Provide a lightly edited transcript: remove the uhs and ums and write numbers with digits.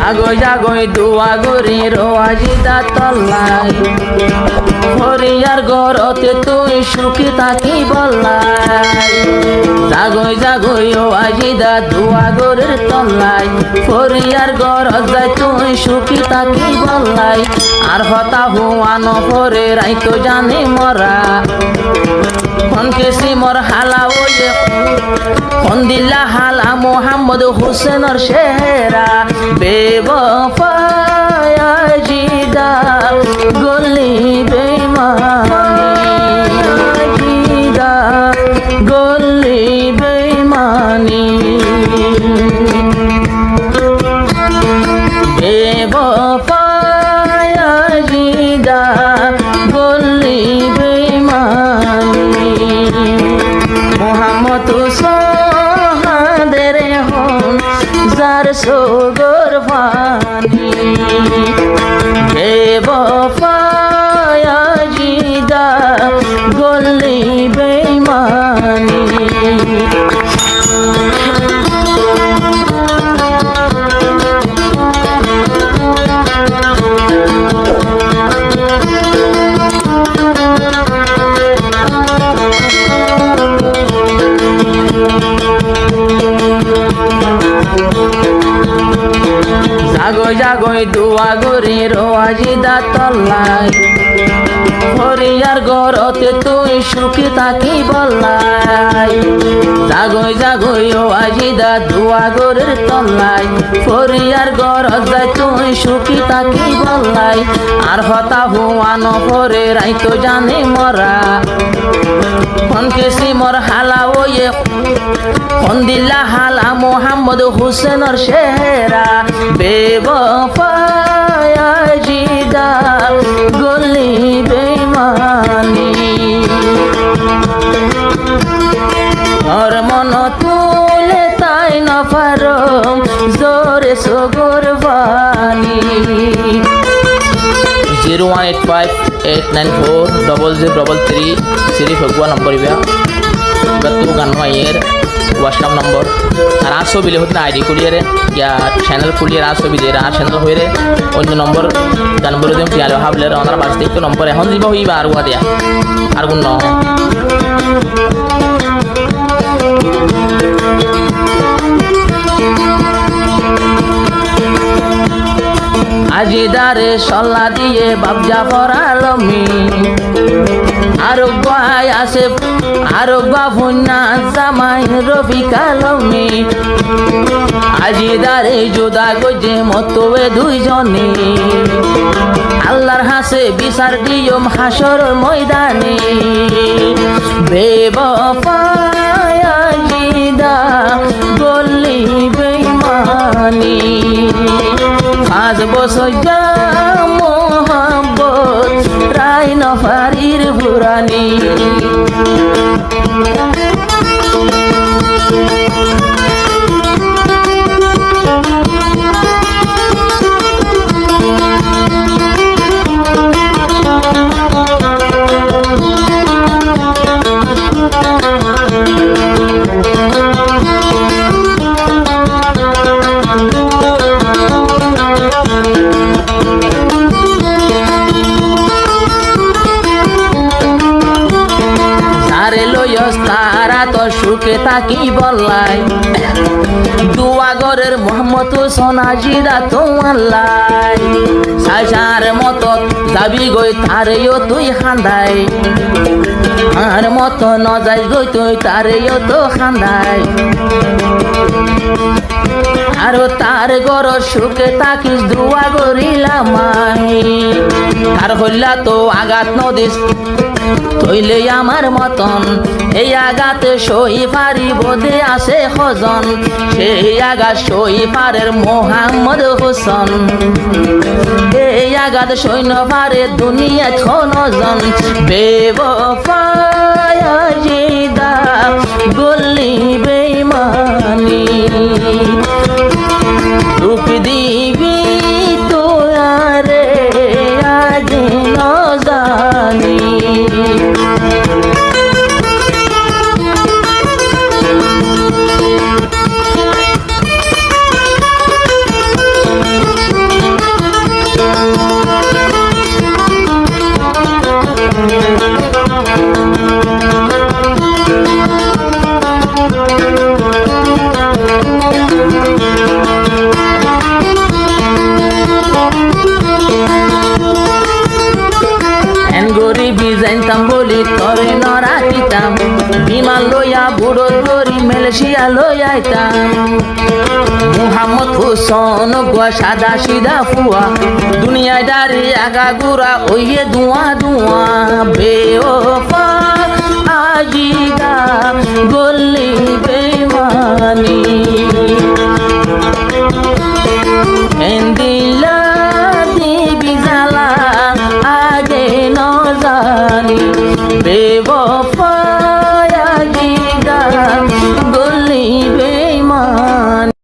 জাগো জাগোই দুয়া গরি রোয়াজিদা তল্লাই হরিয়ার গরতে তুই সুখী থাকি বললাই জাগোই জাগোই ও আজিদা দুয়া গরের তল্লাই হরিয়ার গরত যাই তুই সুখী থাকি বললাই আর হতা হুয়ানো পরে রাইতো জানি মরা কেসি মোর হালা ওয়ে দিল্লা হালা মোহাম্মদ হুসেনর শেহরা বেবফায়াজিদা গলি বেইমানিদা গলি বেইমানি বেবফায়াজিদা গলি মোহাম্মদ সোহাদের হন যার সোগর পানি বেবফায়াজিদা গলি বেইমানি জাগো জাগোই দুয়া গরি রোয়াজিদা তল্লাই হরিয়ার গরতে তুই সুখী থাকি বললাই জাগোই জাগোই ও আজিদা দুয়া গরের তল্লাই হরিয়ার গরত যাই তুই সুখী থাকি বললাই আর হতা হুয়ানো পরে রাইতো জানি মরা কেসি মোর হালা ওয়ে দিল্লা হালা মোহাম্মদ হুসেনর শেহরা বেবফায়াজিদা গলি বেইমানি আর মন তুলে তাই না পারম জোরে সগর বানি 01858940033 सिर्फ हुआ नंबर इवा बत्तू गानो आयर व्हाट्सएप नंबर আর আসো বিলে হতে আইডি কুলিয়ারে ইয়া চ্যানেল কুলিয়ার আসো বিলে আর চ্যানেল হইরে অন্য নম্বর জানবলে দেম পিয়ালো হাবলে ওনার বাস দেখতে নম্বর এখন দিবা হইবা আর ওয়া দিয়া আর গুণ ন আজিদারে সল্লা দিয়ে বাবজা পড়ালমি আরোগ্যায় আসে আরোগ্যা ভুন্না জামাই রফিকালমি আজিদারে জুদা গজে মতোয়ে দুইজনে আল্লাহর হাসে বিচার দিয়ম হাসর ময়দানে বেবফায়াজিদা গলি বেইমানি 5 বছর যা মোহাম্মদ রাই নফারির বুরানি তারা তো সুখে থাকি বললাই দুয়া গরের মোহাম্মদ সোনাজিদা তোমাল্লাই সাজার মতো যাবি গই তারেও তুই খান্দাই আর মতো ন যাই গই তুই তারেও তো খান্দাই আর তার গর সুখে থাকিস দুয়া গরিলাম আর হইলা তো আঘাত নদিস তৈলে আমার মতন এই আঘাতে সই পারি বোধে আসে হজন সেই আঘাত সই পারের মোহাম্মদ হোসেন এই আঘাত সৈন্য পারে দুনিয়া খনজন বেবফায়াজিদা গলি বেইমানি দুঃখ দিবি তো আরে আজ ন জানি লই আইতাম মুহাম্মদ হুসন গো সাদা সিধা ফুয়া দুনিয়ায় দাঁড়ি আগা গুড়া ওইয়ে ধোঁয়া ধোঁয়া বেওফা আজিদা গল্লি বেমানি মেহেন্দি